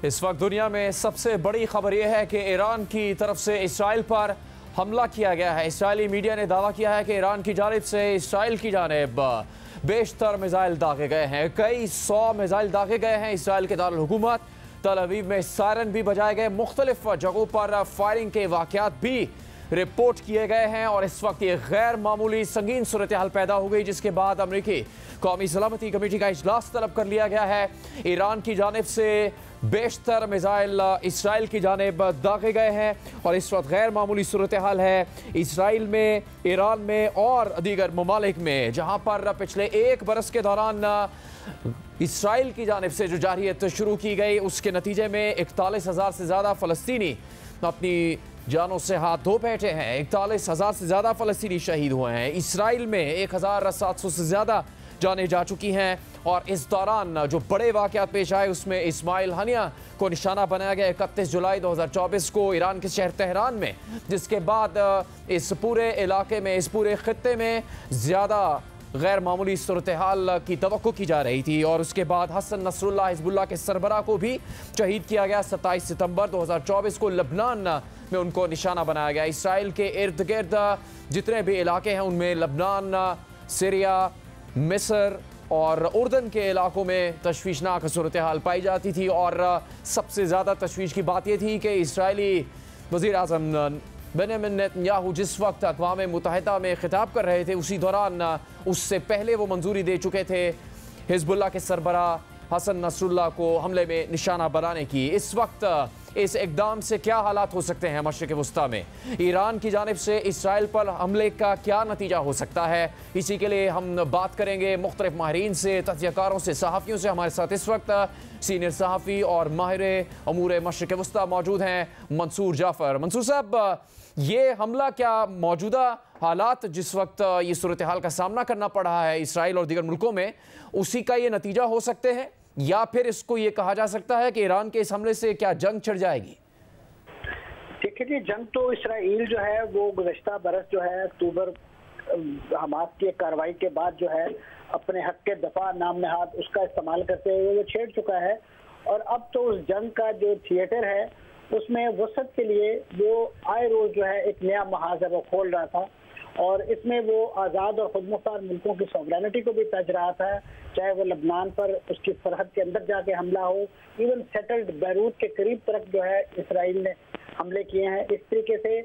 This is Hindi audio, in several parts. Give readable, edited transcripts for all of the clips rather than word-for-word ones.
इस वक्त दुनिया में सबसे बड़ी खबर यह है कि ईरान की तरफ से इसराइल पर हमला किया गया है। इसराइली मीडिया ने दावा किया है कि ईरान की जानिब से इसराइल की जानिब बेशतर मिसाइल दागे गए हैं। कई 100 मिसाइल दागे गए हैं। इसराइल के दारुल हुकूमत तल अवीव में सायरन भी बजाए गए। मुख्तलिफ जगहों पर फायरिंग के वाक़यात भी रिपोर्ट किए गए हैं और इस वक्त ये गैर मामूली संगीन सूरत हाल पैदा हो गई, जिसके बाद अमरीकी कौमी सलामती कमेटी का इजलास तलब कर लिया गया है। ईरान की जानिब से बेशतर मिसाइल इसराइल की जानिब दागे गए हैं और इस वक्त गैर मामूली सूरत हाल है इसराइल में, ईरान में और दीगर ममालिक में, जहाँ पर पिछले एक बरस के दौरान इसराइल की जानिब से जो जारहियत शुरू की गई उसके नतीजे में 41,000 से ज़्यादा फ़लस्तीनी अपनी जानों से हाथ धो बैठे हैं। 41,000 से ज़्यादा फ़लस्तीनी शहीद हुए हैं। इसराइल में 1,700 से ज़्यादा जाने जा चुकी हैं और इस दौरान जो बड़े वाक़यात पेश आए उसमें इस्माइल हनिया को निशाना बनाया गया 31 जुलाई 2024 को ईरान के शहर तेहरान में, जिसके बाद इस पूरे इलाके में, इस पूरे खित्ते में ज़्यादा गैर मामूली सूरत हाल की तवक्को की जा रही थी। और उसके बाद हसन नसरुल्लाह हिजबुल्लाह के सरबराह को भी शहीद किया गया। 27 सितंबर 2024 को लबनान में उनको निशाना बनाया गया। इसराइल के इर्द गिर्द जितने भी इलाके हैं उनमें लबनान, सीरिया, मिस्र और उर्दन के इलाकों में तशवीशनाक सूरत हाल पाई जाती थी। और सबसे ज़्यादा तशवीश की बात यह थी कि इसराइली वज़ीर आज़म बेंजामिन नेतन्याहू जिस वक्त अक़वाम मुत्तहिदा में खिताब कर रहे थे उसी दौरान उससे पहले वो मंजूरी दे चुके थे हिजबुल्लाह के सरबराह हसन नसरुल्लाह को हमले में निशाना बनाने की। इस वक्त इस इक़दाम से क्या हालात हो सकते हैं मशरिक़ वस्ता में, ईरान की जानिब से इसराइल पर हमले का क्या नतीजा हो सकता है, इसी के लिए हम बात करेंगे मुख्तलिफ माहिरीन से, तज्ज़ियाकारों से, सहाफ़ियों से। हमारे साथ इस वक्त सीनियर सहाफ़ी और माहिर अमूर मशरिक़ वस्ता मौजूद हैं मंसूर जाफ़र। मंसूर साहब, ये हमला क्या मौजूदा हालात जिस वक्त ये सूरत हाल का सामना करना पड़ रहा है इसराइल और दीगर मुल्कों में, उसी का ये नतीजा हो सकते हैं, या फिर इसको ये कहा जा सकता है कि ईरान के इस हमले से क्या जंग छिड़ जाएगी? ठीक है जी, जंग तो इसराइल जो है वो गुज़श्ता बरस जो है अक्टूबर हमास की कार्रवाई के बाद जो है अपने हक के दफा नाम नहाद उसका इस्तेमाल करते हुए वो छेड़ चुका है। और अब तो उस जंग का जो थिएटर है उसमें वसत के लिए वो आए रोज जो है एक नया महाज वो खोल रहा था और इसमें वो आज़ाद और खुदमुख्तार मुल्कों की सॉवरेनिटी को भी तज रहा था, चाहे वो लबनान पर उसकी सरहद के अंदर जाके हमला हो, इवन सेटल्ड बैरूत के करीब तक जो है इसराइल ने हमले किए हैं। इस तरीके से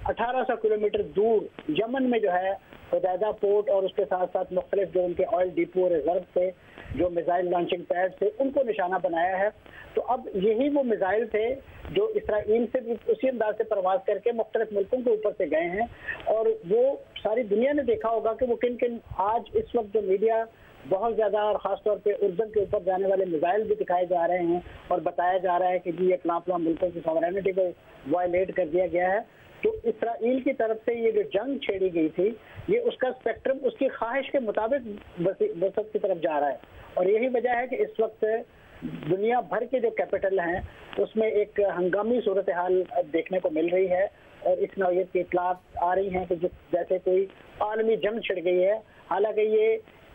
1800 किलोमीटर दूर यमन में जो है हुदैदा पोर्ट और उसके साथ साथ मुख्तलिफ जो उनके ऑयल डिपो रिजर्व थे, जो मिसाइल लॉन्चिंग पैड थे, उनको निशाना बनाया है। तो अब यही वो मिसाइल थे जो इसराइल से भी उसी अंदाज से प्रवास करके मुख्तलिफ मुल्कों के ऊपर से गए हैं और वो सारी दुनिया ने देखा होगा कि वो किन किन आज इस वक्त जो मीडिया बहुत ज़्यादा और ख़ासतौर पे उर्दन के ऊपर जाने वाले मिसाइल भी दिखाए जा रहे हैं और बताया जा रहा है कि जी ये फलां मुल्कों की सॉवरेनिटी को वायलेट कर दिया गया है। तो इसराइल की तरफ से ये जो जंग छेड़ी गई थी ये उसका स्पेक्ट्रम उसकी ख्वाहिश के मुताबिक वसत की तरफ जा रहा है और यही वजह है कि इस वक्त दुनिया भर के जो कैपिटल हैं उसमें एक हंगामी सूरत हाल देखने को मिल रही है और इस नौयत की इतलात आ रही हैं कि जैसे कोई आलमी जंग छिड़ गई है। हालांकि ये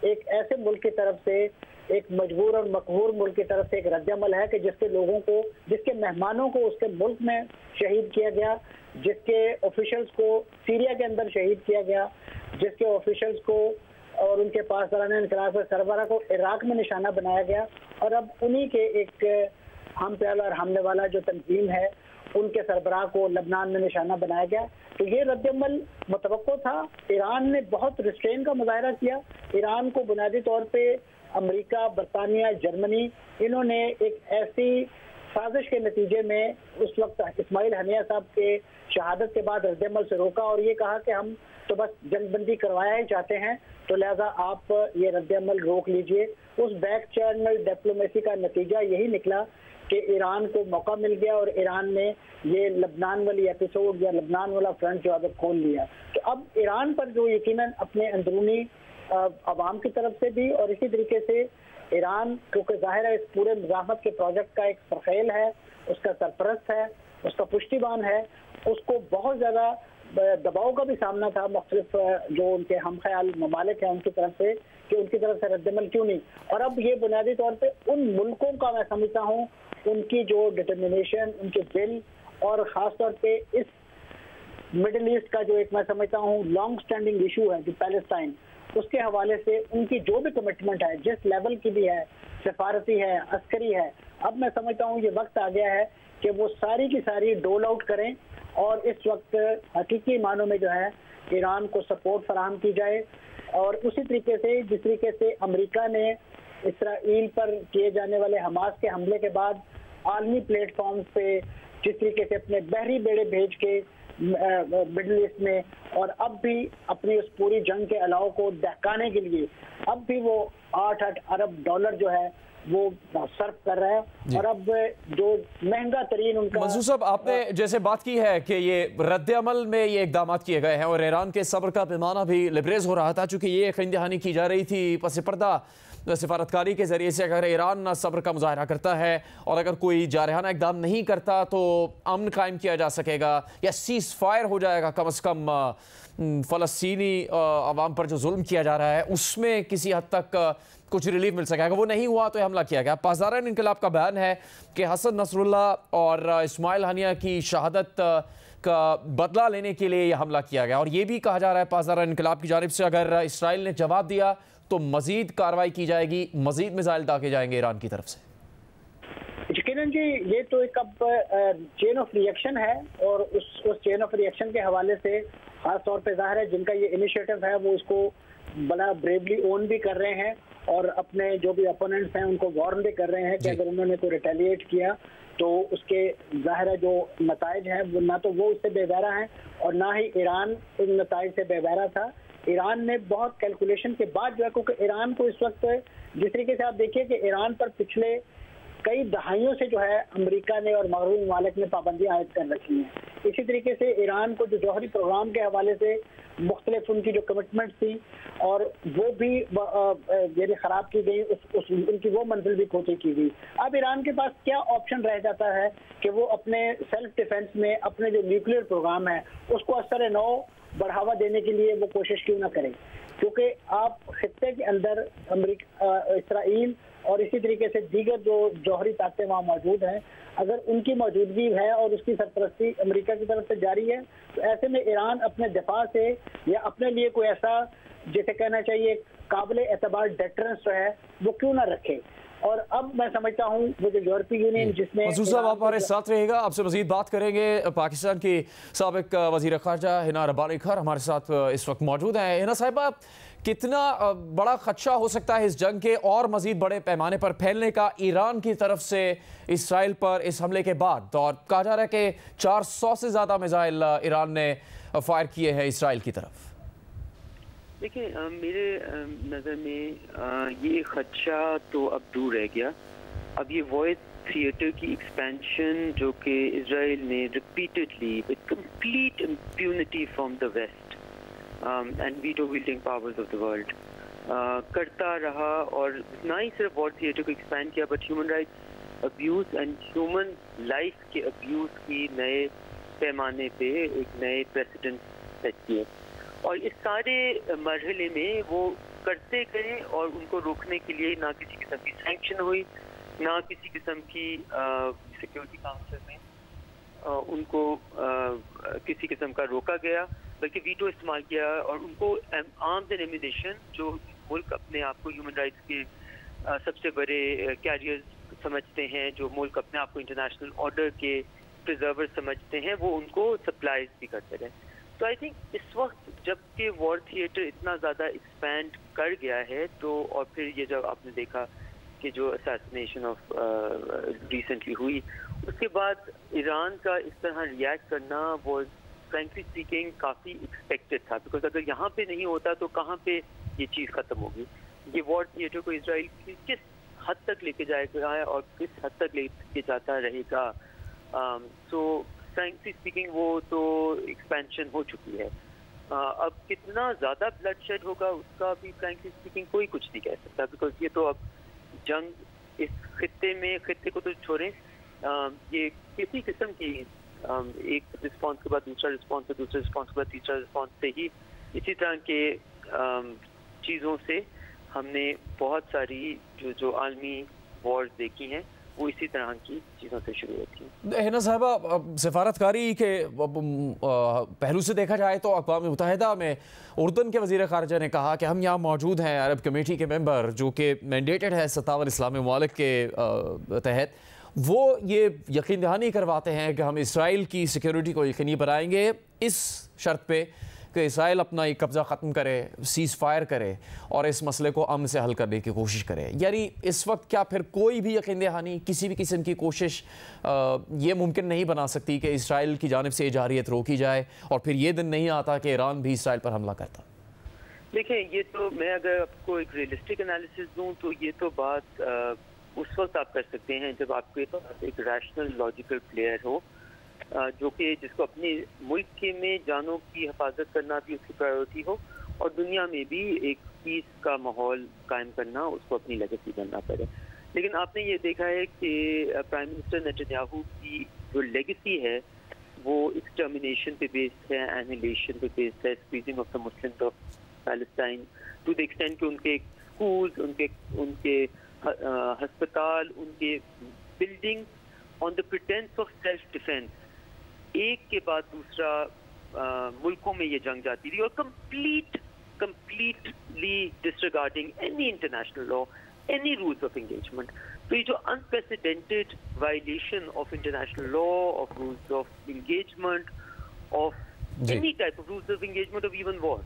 एक ऐसे मुल्क की तरफ से, एक मजबूर और मकहूर मुल्क की तरफ से एक रद्दअमल है कि जिसके लोगों को, जिसके मेहमानों को उसके मुल्क में शहीद किया गया, जिसके ऑफिशियल्स को सीरिया के अंदर शहीद किया गया, जिसके ऑफिशियल्स को और उनके पास दौरान इनकलाब सरबराह को इराक में निशाना बनाया गया और अब उन्हीं के एक हम प्याला और हमने वाला जो तंजीम है उनके सरबराह को लबनान में निशाना बनाया गया। तो ये रद्दअमल मुतवक्को था। ईरान ने बहुत रिस्ट्रेन का मुजाहरा किया। ईरान को बुनियादी तौर पे अमेरिका, बरतानिया, जर्मनी, इन्होंने एक ऐसी साजिश के नतीजे में उस वक्त इस्माइल हनिया साहब के शहादत के बाद रद्दअमल से रोका और ये कहा कि हम तो बस जंगबंदी करवाया ही चाहते हैं, तो लिहाजा आप ये रद्दअमल रोक लीजिए। उस बैक चैनल डिप्लोमेसी का नतीजा यही निकला कि ईरान को मौका मिल गया और ईरान ने ये लबनान वाली एपिसोड या लबनान वाला फ्रंट जो है खोल लिया। तो अब ईरान पर जो यकीनन अपने अंदरूनी अवाम की तरफ से भी और इसी तरीके से ईरान, क्योंकि जाहिर है इस पूरे मुज़ाहमत के प्रोजेक्ट का एक सरखेल है, उसका सरपरस्त है, उसका पुष्टिबान है, उसको बहुत ज़्यादा दबाव का भी सामना था मुख्तलिफ जो उनके हम ख्याल ममालिक हैं उनकी तरफ से कि उनकी तरफ से रद्दअमल क्यों नहीं। और अब ये बुनियादी तौर पे उन मुल्कों का मैं समझता हूँ उनकी जो डिटर्मिनेशन, उनके बिल और ख़ासतौर पे इस मिडिल ईस्ट का जो एक मैं समझता हूँ लॉन्ग स्टैंडिंग इशू है जो पैलेस्टाइन, उसके हवाले से उनकी जो भी कमिटमेंट है, जिस लेवल की भी है, सफारती है, अस्करी है, अब मैं समझता हूँ ये वक्त आ गया है कि वो सारी की सारी डोल आउट करें और इस वक्त हकीकी मानों में जो है ईरान को सपोर्ट फराहम की जाए। और उसी तरीके से जिस तरीके से अमेरिका ने इसराइल पर किए जाने वाले हमास के हमले के बाद आलमी प्लेटफॉर्म पे जिस तरीके से अपने बहरी बेड़े भेज के मिडिल ईस्ट में और अब भी अपनी उस पूरी जंग के अलाव को दहकाने के लिए अब भी वो 8 अरब डॉलर जो है वो सर्व कर रहा है। और अब जो महंगा तरीन उनका मंसूर साहब, आपने जैसे बात की है कि ये रद्द-ए-अमल में ये इकदाम किए गए हैं और ईरान के सब्र का पैमाना भी लिबरेज हो रहा था, चूंकि ये खिंदहानी की जा रही थी पस पर्दा सिफारतकारी के जरिए से। अगर ईरान सब्र का मुजाहरा करता है और अगर कोई जारहाना इकदाम नहीं करता तो अमन कायम किया जा सकेगा या सीज फायर हो जाएगा, कम अज़ कम फ़लस्तीनी अवाम पर जो जुल्म किया जा रहा है उसमें किसी हद तक कुछ रिलीफ मिल सकेगा। वो नहीं हुआ तो हमला किया गया। पासदारान इनकलाब का बयान है कि हसन नसरुल्लाह और इस्माइल हानिया की शहादत का बदला लेने के लिए यह हमला किया गया। और ये भी कहा जा रहा है पासदारान इनकलाब की जानिब से अगर इसराइल ने जवाब दिया तो मजीद कार्रवाई की जाएगी, मजीद मिसाइल दागे जाएंगे ईरान की तरफ से। यकीनन जी, ये तो एक अब चेन ऑफ रिएक्शन है और उस चेन ऑफ रिएक्शन के हवाले से खास तौर पे जाहिर है जिनका ये इनिशिएटिव है वो इसको बड़ा ब्रेवली ओन भी कर रहे हैं और अपने जो भी अपोनेंट्स हैं उनको वार्न भी कर रहे हैं कि अगर उन्होंने कोई रिटेलिएट किया तो उसके जाहिर है जो नताइज हैं वो ना तो वो उससे बेबहरा हैं और ना ही ईरान इन नताइज से बेबहरा था। ईरान ने बहुत कैलकुलेशन के बाद जो है, क्योंकि ईरान को इस वक्त जिस तरीके से आप देखिए कि ईरान पर पिछले कई दहाइयों से जो है अमेरिका ने और मगरबी ममालिक ने पाबंदियां आयद कर रखी हैं। इसी तरीके से ईरान को जो जौहरी प्रोग्राम के हवाले से मुख्तलिफ उनकी जो कमिटमेंट थी और वो भी यानी ख़राब की गई, उनकी वो मंजिल भी खोती की गई। अब ईरान के पास क्या ऑप्शन रह जाता है कि वो अपने सेल्फ डिफेंस में अपने जो न्यूक्लियर प्रोग्राम है उसको असर नौ बढ़ावा देने के लिए वो कोशिश क्यों ना करें, क्योंकि आप खित्ते के अंदर इसराइल और इसी तरीके से दीगर जो जौहरी ताकतें वहाँ मौजूद हैं, अगर उनकी मौजूदगी है और उसकी सरपरस्ती अमेरिका की तरफ से जारी है तो ऐसे में ईरान अपने दफा से या अपने लिए कोई ऐसा जैसे कहना चाहिए काबिल एतबार डेटरेंस जो है वो क्यों ना रखे। और अब मैं समझता हूँ वो जो यूरोपीय यूनियन जिसने मंसूर साहब आप हमारे साथ रहेगा, आपसे मजीद बात करेंगे। पाकिस्तान की साबिक वज़ीर ख़ारजा हिना रब्बानी खान हमारे साथ इस वक्त मौजूद हैं। हिना साहिबा, कितना बड़ा खदशा हो सकता है इस जंग के और मजीद बड़े पैमाने पर फैलने का ईरान की तरफ से इसराइल पर इस हमले के बाद? और कहा जा रहा है कि 400 से ज़्यादा मिसाइल ईरान ने फायर किए हैं इसराइल की तरफ। देखिए, मेरे नज़र में ये खदशा तो अब दूर रह गया। अब ये वॉर थिएटर की एक्सपेंशन जो कि इजराइल ने repeatedly with complete impunity from the west and veto wielding powers of the world करता रहा, और ना ही सिर्फ वॉर थिएटर को एक्सपेंड किया but human rights abuse and human life के अब्यूज़ की नए पैमाने पे एक नए प्रेसिडेंट सेट किए। और इस सारे मरहले में वो करते गए और उनको रोकने के लिए ना किसी किस्म की सैंक्शन हुई, ना किसी किस्म की सिक्योरिटी काउंसिल में उनको किसी किस्म का रोका गया, बल्कि वीटो इस्तेमाल किया और उनको आर्म्स एंड एम्यूनिशन, जो मुल्क अपने आप को ह्यूमन राइट्स के सबसे बड़े कैरियर्स समझते हैं, जो मुल्क अपने आप को इंटरनेशनल ऑर्डर के प्रिजर्वर समझते हैं, वो उनको सप्लाईज भी करते रहे। तो आई थिंक इस वक्त जबकि वॉर थिएटर इतना ज़्यादा एक्सपैंड कर गया है, तो और फिर ये जब आपने देखा कि जो असैसिनेशन ऑफ रिसेंटली हुई, उसके बाद ईरान का इस तरह रिएक्ट करना वो फ्रैंकली स्पीकिंग काफ़ी एक्सपेक्टेड था, बिकॉज अगर यहाँ पे नहीं होता तो कहाँ पे ये चीज़ ख़त्म होगी। ये वॉर थिएटर को इजराइल किस हद तक लेके जाएगा और किस हद तक लेके जाता रहेगा, सो फ्रैंकली स्पीकिंग वो तो एक्सपेंशन हो चुकी है। अब कितना ज़्यादा ब्लड शेड होगा उसका भी फ्रैंकली स्पीकिंग कोई कुछ नहीं कह सकता, बिकॉज ये तो अब जंग इस खित्ते को तो छोड़ें, ये किसी किस्म की एक रिस्पांस के बाद दूसरा रिस्पांस, दूसरे रिस्पांस के बाद तीसरा रिस्पांस से ही इसी तरह के चीज़ों से हमने बहुत सारी जो आलमी वॉर्स देखी हैं वो इसी तरह की चीज़ों से शुरू होती है। हिना साहबा, सफारतकारी के पहलू से देखा जाए तो अक़वाम मुत्तहिदा में उर्दन के वज़ीर ख़ारिजा ने कहा कि हम यहाँ मौजूद हैं अरब कमेटी के मेंबर, जो कि मैंडेटेड है 57 इस्लामी ममालिक के तहत। वो ये यकीन दहानी करवाते हैं कि हम इसराइल की सिक्योरिटी को यकीनी बनाएंगे इस शर्त पे कि इसराइल अपना ये कब्ज़ा ख़त्म करे, सीज़ फायर करे और इस मसले को अमन से हल करने की कोशिश करे। यानी इस वक्त क्या फिर कोई भी यकीन दहानी, किसी भी किस्म की कोशिश ये मुमकिन नहीं बना सकती कि इसराइल की जानिब से जारियत रोकी जाए और फिर ये दिन नहीं आता कि ईरान भी इसराइल पर हमला करता? देखिए, ये तो मैं अगर आपको एक रियलिस्टिक एनालिसिस दूं तो ये तो बात उस वक्त आप कर सकते हैं जब आपके पास एक रैशनल लॉजिकल प्लेयर हो, जो कि जिसको अपने मुल्क के में जानों की हिफाजत करना भी उसकी प्रायोरिटी हो और दुनिया में भी एक पीस का माहौल कायम करना उसको अपनी लेगेसी बनना पड़े। लेकिन आपने ये देखा है कि प्राइम मिनिस्टर नेतन्याहू की जो लेगेसी है वो एक्सटर्मिनेशन पे बेस्ड है, एनिहिलेशन पे बेस्ड है, squeezing of the Muslims of Palestine, to the extent कि उनके स्कूल्स, उनके अस्पताल, उनके building on the pretence of self defence एक के बाद दूसरा मुल्कों में ये जंग जाती रही और completely disregarding any international law, any rules of engagement. तो ये जो unprecedented violation of international law, of rules of engagement, of any type of rules of engagement, of even war,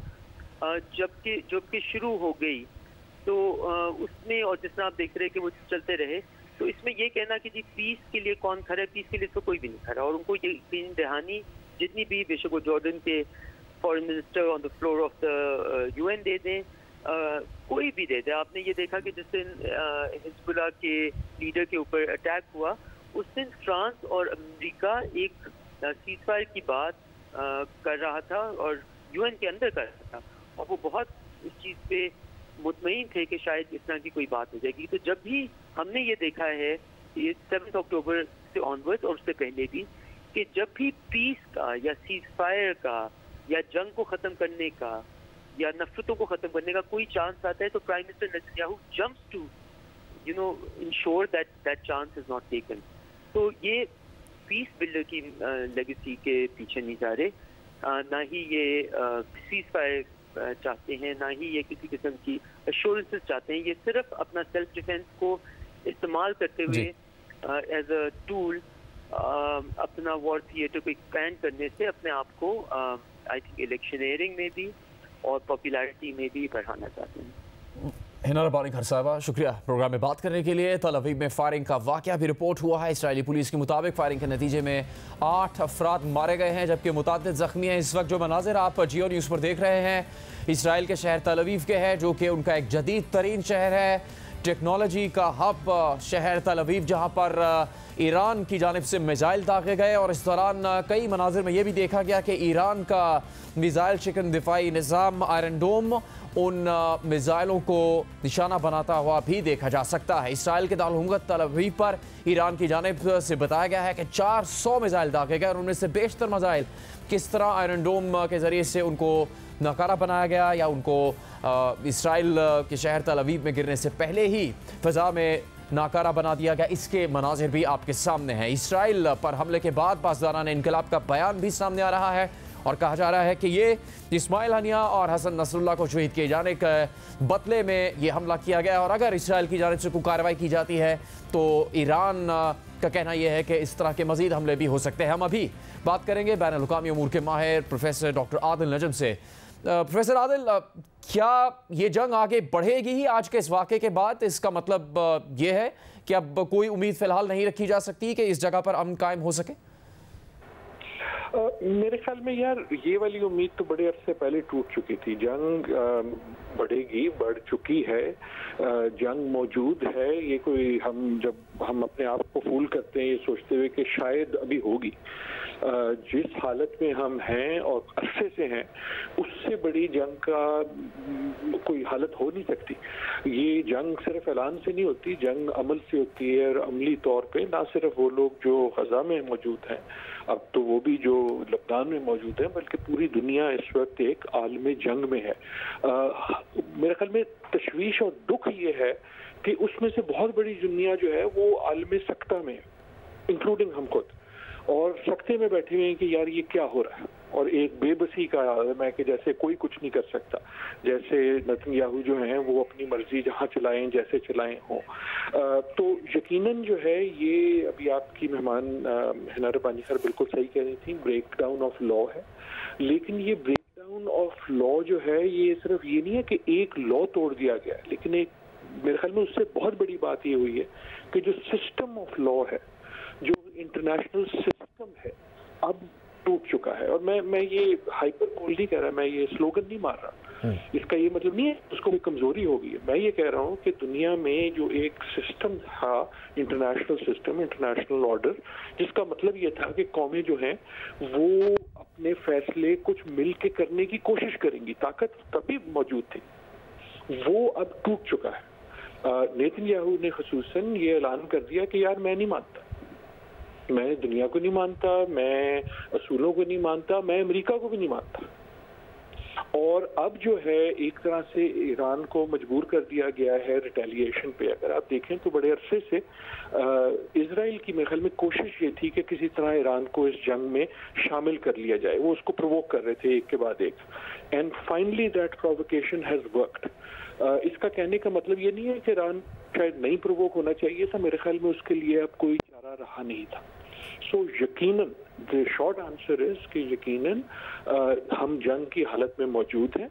जबकि शुरू हो गई तो उसमें, और जिस तरह आप देख रहे हैं कि वो चलते रहे, तो इसमें ये कहना कि जी पीस के लिए कौन खड़ा है, पीस के लिए तो कोई भी नहीं खड़ा। और उनको ये यकीन दहानी जितनी भी बेशक वो जॉर्डन के foreign minister on the floor of the UN दे दें, कोई भी दे दे। आपने ये देखा कि जिस दिन हिजबुल्लाह के लीडर के ऊपर अटैक हुआ उस दिन फ्रांस और अमेरिका एक सीज फायर की बात कर रहा था और यूएन के अंदर कर रहा था, और वो बहुत इस चीज़ पे मुतमईन थे कि शायद इस तरह की कोई बात हो जाएगी। तो जब भी हमने ये देखा है ये 7 अक्टूबर से ऑनवर्ड्स और उससे पहले भी कि जब भी पीस का या सीज फायर का या जंग को ख़त्म करने का या नफरतों को ख़त्म करने का कोई चांस आता है तो prime minister Netanyahu jumps to ensure that chance is not taken. तो ये पीस बिल्डर की लेगेसी के पीछे नहीं जा रहे, ना ही ये सीज फायर चाहते हैं, ना ही ये किसी किस्म की एश्योरेंसेस चाहते हैं। ये सिर्फ अपना सेल्फ डिफेंस को इस्तेमाल करते हुए एज अ टूल अपना वॉर थिएटर को एक्सपैंड करने से अपने आप को आई थिंक इलेक्शनियरिंग में भी और पॉपुलैरिटी में भी बढ़ाना चाहते हैं। हिना रब्बानी खर साहबा, शुक्रिया प्रोग्राम में बात करने के लिए। तल अवीव में फायरिंग का वाक़या भी रिपोर्ट हुआ है। इसराइली पुलिस के मुताबिक फायरिंग के नतीजे में 8 अफराद मारे गए हैं जबकि मुतादिद ज़ख्मी हैं। इस वक्त जो मनाजिर आप जियो न्यूज़ पर देख रहे हैं इसराइल के शहर तल अवीव के हैं, जो कि उनका एक जदीद तरीन शहर है, टेक्नोलॉजी का हब शहर तल अवीव, जहाँ पर ईरान की जानिब से मिसाइल दागे गए। और इस दौरान कई मनाजिर में यह भी देखा गया कि ईरान का मिसाइल शिकन दिफाई निज़ाम आयरन डोम उन मिसाइलों को निशाना बनाता हुआ भी देखा जा सकता है। इसराइल के दारुल तल अवीव पर ईरान की जानिब से बताया गया है कि 400 मिसाइल दागे गए और उनमें से बेशतर मिसाइल किस तरह आयरन डोम के ज़रिए से उनको नाकारा बनाया गया या उनको इसराइल के शहर तल अवीव में गिरने से पहले ही फ़ज़ा में नाकारा बना दिया गया, इसके मनाजिर भी आपके सामने हैं। इसराइल पर हमले के बाद पासदारान इनकलाब का बयान भी सामने आ रहा है और कहा जा रहा है कि ये इस्माइल हनिया और हसन नसरुल्लाह को शहीद किए जाने के बदले में ये हमला किया गया और अगर इसराइल की जानिब से कोई कार्रवाई की जाती है तो ईरान का कहना यह है कि इस तरह के मज़ीद हमले भी हो सकते हैं। हम अभी बात करेंगे बैनुल-अक़वामी उमूर के माहिर प्रोफेसर डॉक्टर आदिल नजम से। प्रोफेसर आदिल, क्या ये जंग आगे बढ़ेगी ही आज के इस वाक़े के बाद? इसका मतलब ये है कि अब कोई उम्मीद फ़िलहाल नहीं रखी जा सकती कि इस जगह पर अमन कायम हो सके? मेरे ख्याल में यार ये वाली उम्मीद तो बड़े अरसे पहले टूट चुकी थी। जंग बढ़ेगी, बढ़ चुकी है, जंग मौजूद है। ये कोई जब हम अपने आप को फूल करते हैं ये सोचते हुए कि शायद अभी होगी, जिस हालत में हम हैं और अरसे से हैं उससे बड़ी जंग का कोई हालत हो नहीं सकती। ये जंग सिर्फ ऐलान से नहीं होती, जंग अमल से होती है और अमली तौर पे ना सिर्फ वो लोग जो गजा में मौजूद हैं, अब तो वो भी जो लबनान में मौजूद है, बल्कि पूरी दुनिया इस वक्त एक आलमी जंग में है। मेरे ख्याल में तशवीश और दुख ये है कि उसमें से बहुत बड़ी दुनिया जो है वो आलम सख्ता में, इंक्लूडिंग हम खुद, और सख्ते में बैठे हुए हैं कि यार ये क्या हो रहा है, और एक बेबसी का आलम है कि जैसे कोई कुछ नहीं कर सकता, जैसे नेतन्याहू जो हैं वो अपनी मर्जी जहां चलाएं जैसे चलाएं हो। तो यकीनन जो है ये अभी आपकी मेहमान हिना रब्बानी खैर बिल्कुल सही कह रही थी, ब्रेक डाउन ऑफ लॉ है, लेकिन ये ब्रेक डाउन ऑफ लॉ जो है ये सिर्फ ये नहीं है कि एक लॉ तोड़ दिया गया है, लेकिन एक मेरे ख्याल में उससे बहुत बड़ी बात ये हुई है कि जो सिस्टम ऑफ लॉ है, जो इंटरनेशनल सिस्टम है, अब टूट चुका है। और मैं ये हाइपर बोल नहीं कह रहा, मैं ये स्लोगन नहीं मार रहा, इसका ये मतलब नहीं है उसको कोई कमजोरी होगी। मैं ये कह रहा हूँ कि दुनिया में जो एक सिस्टम था, इंटरनेशनल सिस्टम, इंटरनेशनल ऑर्डर, जिसका मतलब ये था कि कौमें जो हैं वो अपने फैसले कुछ मिल के करने की कोशिश करेंगी, ताकत तभी मौजूद थी, वो अब टूट चुका है। नेतन्याहू ने खुसूसन ये ऐलान कर दिया कि यार मैं नहीं मानता, मैं दुनिया को नहीं मानता, मैं असूलों को नहीं मानता, मैं अमेरिका को भी नहीं मानता। और अब जो है एक तरह से ईरान को मजबूर कर दिया गया है रिटेलिएशन पे। अगर आप देखें तो बड़े अरसे से इजराइल की मेरे ख्याल में कोशिश ये थी कि किसी तरह ईरान को इस जंग में शामिल कर लिया जाए, वो उसको प्रोवोक कर रहे थे एक के बाद एक, and finally that provocation has worked. इसका कहने का मतलब ये नहीं है कि ईरान शायद नहीं प्रोवोक होना चाहिए था, मेरे ख्याल में उसके लिए अब कोई चारा रहा नहीं था। सो यकीनन द शॉर्ट आंसर इज कि यकीनन हम जंग की हालत में मौजूद हैं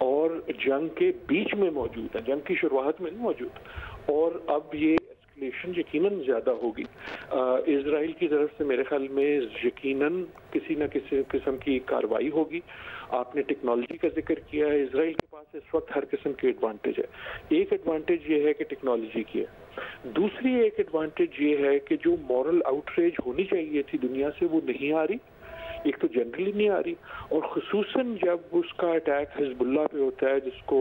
और जंग के बीच में मौजूद हैं, जंग की शुरुआत में नहीं मौजूद, और अब ये एस्केलेशन यकीनन ज्यादा होगी। इजराइल की तरफ से मेरे ख्याल में यकीनन किसी न किसी किस्म की कार्रवाई होगी। आपने टेक्नोलॉजी का जिक्र किया है, इजराइल के पास इस वक्त हर किस्म के एडवांटेज है। एक एडवांटेज ये है कि टेक्नोलॉजी की है, दूसरी एक एडवांटेज ये है कि जो मॉरल आउटरेज होनी चाहिए थी दुनिया से वो नहीं आ रही, एक तो जनरली नहीं आ रही, और खुसूसन जब उसका अटैक हिजबुल्लाह पे होता है जिसको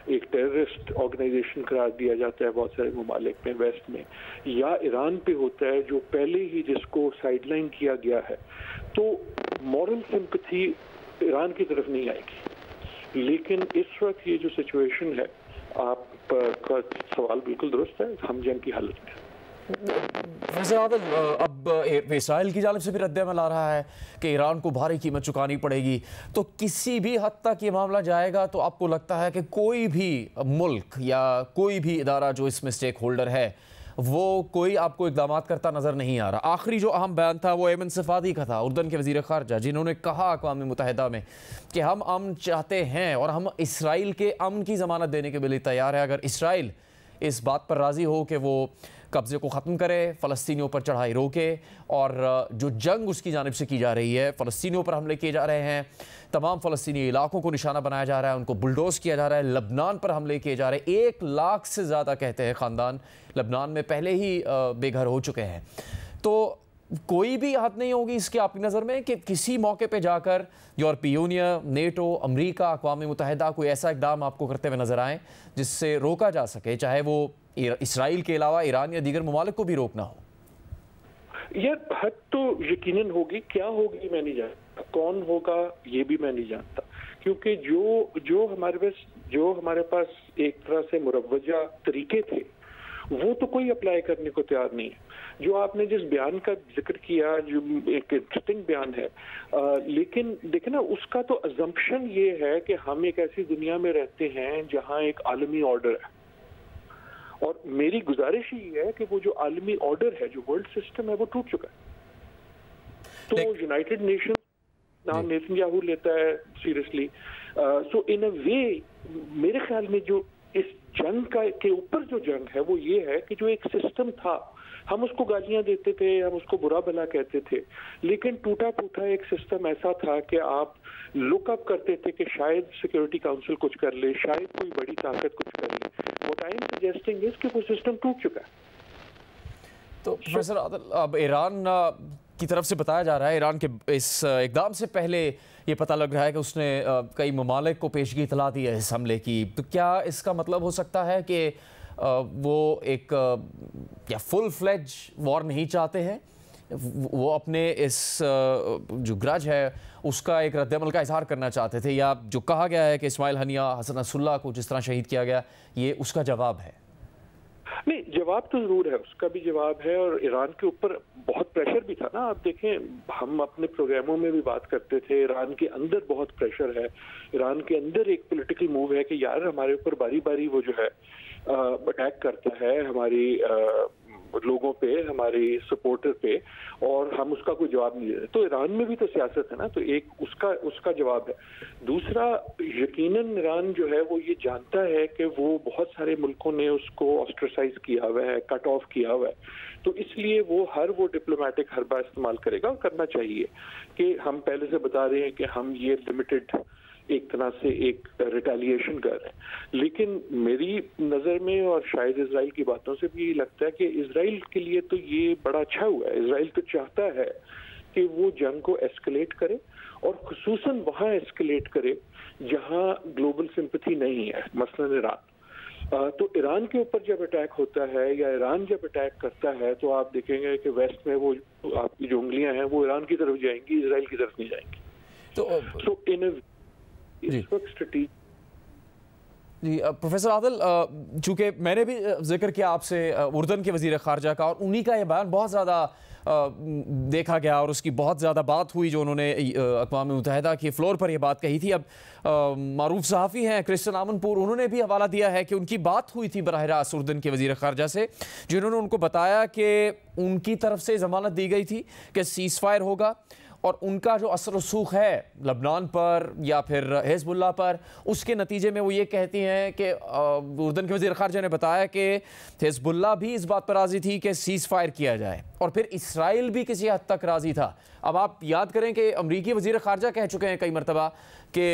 एक टेररिस्ट ऑर्गेनाइजेशन करार दिया जाता है बहुत सारे ममालिक में, वेस्ट में, या ईरान पे होता है जो पहले ही जिसको साइडलाइन किया गया है, तो मॉरल सिंपैथी ईरान की तरफ नहीं आएगी। लेकिन इस वक्त ये जो सिचुएशन है, आपका सवाल बिल्कुल दुरुस्त है, हम जंग की हालत में। प्रोफेसर आदिल, अब इसराइल की जानिब से भी रद्द-ए-अमल आ रहा है कि ईरान को भारी कीमत चुकानी पड़ेगी, तो किसी भी हद तक ये मामला जाएगा तो आपको लगता है कि कोई भी मुल्क या कोई भी इदारा जो इसमें स्टेक होल्डर है वो कोई आपको इक़दामात करता नज़र नहीं आ रहा? आखिरी जो अहम बयान था वो ऐमन सफ़ादी का था, उर्दन के वज़ीर ख़ारजा, जिन्होंने कहा अक़वाम मुत्तहिदा में कि हम अमन चाहते हैं और हम इसराइल के अमन की ज़मानत देने के लिए तैयार है अगर इसराइल इस बात पर राज़ी हो कि वो कब्ज़े को ख़त्म करे, फ़लस्तीनियों पर चढ़ाई रोके, और जो जंग उसकी जानिब से की जा रही है, फ़लस्तीनियों पर हमले किए जा रहे हैं, तमाम फ़लस्तीनी इलाकों को निशाना बनाया जा रहा है, उनको बुलडोज़ किया जा रहा है, लबनान पर हमले किए जा रहे हैं, 1 लाख से ज़्यादा कहते हैं ख़ानदान लबनान में पहले ही बेघर हो चुके हैं। तो कोई भी हद नहीं होगी इसकी आपकी नज़र में कि किसी मौके पे जाकर यूरोपीय यूनियन, नेटो, अमेरिका, अक़वाम मुत्तहिदा कोई ऐसा इक़दाम आपको करते हुए नज़र आए जिससे रोका जा सके, चाहे वो इसराइल के अलावा ईरान या दीगर ममालिक को भी रोकना हो? यार हद तो यकीनन होगी, क्या होगी मैं नहीं जानता, कौन होगा ये भी मैं नहीं जानता, क्योंकि जो हमारे पास एक तरह से मुरव्वजा तरीके थे वो तो कोई अप्लाई करने को तैयार नहीं है। जो आपने जिस बयान का जिक्र किया जो एक इंटरेस्टिंग बयान है, लेकिन देखे ना उसका तो अजम्पशन ये है कि हम एक ऐसी दुनिया में रहते हैं जहां एक आलमी ऑर्डर है, और मेरी गुजारिश ये है कि वो जो आलमी ऑर्डर है, जो वर्ल्ड सिस्टम है, वो टूट चुका है। तो यूनाइटेड नेशन नाम नेतन्याहू लेता है सीरियसली। सो इन अ वे मेरे ख्याल में जो इस जंग के ऊपर जो जंग है वो ये है कि जो एक सिस्टम था, हम उसको गालियां देते थे, हम उसको बुरा भला कहते थे, लेकिन टूटा फूटा एक सिस्टम ऐसा था कि आप लुकअप करते थे कि शायद सिक्योरिटी काउंसिल कुछ कर ले, शायद कोई बड़ी ताकत कुछ कर ले। What I am suggesting is कि वो सिस्टम टूट चुका है। तो प्रोफेसर आदिल, अब ईरान की तरफ से बताया जा रहा है, ईरान के इस इक़दाम से पहले ये पता लग रहा है कि उसने कई ममालिक को पेशगी इतला दी है इस हमले की, तो क्या इसका मतलब हो सकता है कि वो एक क्या फुल फ्लेज वॉर नहीं चाहते हैं, वो अपने इस जो ग्रज है उसका एक रद्द-ए-अमल का इजहार करना चाहते थे, या जो कहा गया है कि इस्माइल हनिया, हसन नसरुल्लाह को जिस तरह शहीद किया गया, ये उसका जवाब है? नहीं, जवाब तो जरूर है, उसका भी जवाब है। और ईरान के ऊपर बहुत प्रेशर भी था ना। आप देखें, हम अपने प्रोग्रामों में भी बात करते थे, ईरान के अंदर बहुत प्रेशर है। ईरान के अंदर एक पॉलिटिकल मूव है कि यार हमारे ऊपर बारी बारी वो जो है अटैक करता है हमारी लोगों पे, हमारी सपोर्टर पे, और हम उसका कोई जवाब नहीं दे रहे। तो ईरान में भी तो सियासत है ना, तो एक उसका जवाब है। दूसरा, यकीनन ईरान जो है वो ये जानता है कि वो बहुत सारे मुल्कों ने उसको ऑस्ट्रेसाइज किया हुआ है, कट ऑफ किया हुआ है, तो इसलिए वो हर वो डिप्लोमेटिक हरबा इस्तेमाल करेगा, और करना चाहिए। कि हम पहले से बता रहे हैं कि हम ये लिमिटेड एक तरह से एक रिटेलिएशन कर रहे हैं। लेकिन मेरी नज़र में और शायद इजराइल की बातों से भी लगता है कि इजराइल के लिए तो ये बड़ा अच्छा हुआ है। इजराइल तो चाहता है कि वो जंग को एस्केलेट करे, और खुसूसन वहाँ एस्केलेट करे जहाँ ग्लोबल सिंपैथी नहीं है, मसलन ईरान। तो ईरान के ऊपर जब अटैक होता है या ईरान जब अटैक करता है, तो आप देखेंगे कि वेस्ट में वो आपकी जो उंगलियां हैं वो ईरान की तरफ जाएंगी, इजराइल की तरफ नहीं जाएंगी। तो इन जी प्रोफेसर आदिल, चूंकि मैंने भी जिक्र किया आपसे उर्दन के वज़ीर ख़ारजा का, और उन्हीं का ये बयान बहुत ज़्यादा देखा गया और उसकी बहुत ज़्यादा बात हुई, जो उन्होंने अक़वाम मुत्तहिदा के फ्लोर पर ये बात कही थी। अब मारूफ सहाफ़ी हैं क्रिस्टियन आमनपुर, उन्होंने भी हवाला दिया है कि उनकी बात हुई थी बराह रास्त उर्दन के वज़ीर ख़ारजा से, जिन्होंने उनको बताया कि उनकी तरफ से ज़मानत दी गई थी कि सीज़ फायर होगा, और उनका जो असर रसूख है लबनान पर या फिर हिज़्बुल्लाह पर, उसके नतीजे में वो ये कहती हैं कि उर्दन के वज़ीर ख़ारजा ने बताया कि हिज़्बुल्लाह भी इस बात पर राज़ी थी कि सीज़ फायर किया जाए, और फिर इसराइल भी किसी हद तक राज़ी था। अब आप याद करें कि अमरीकी वज़ीर ख़ारजा कह चुके हैं कई मरतबा कि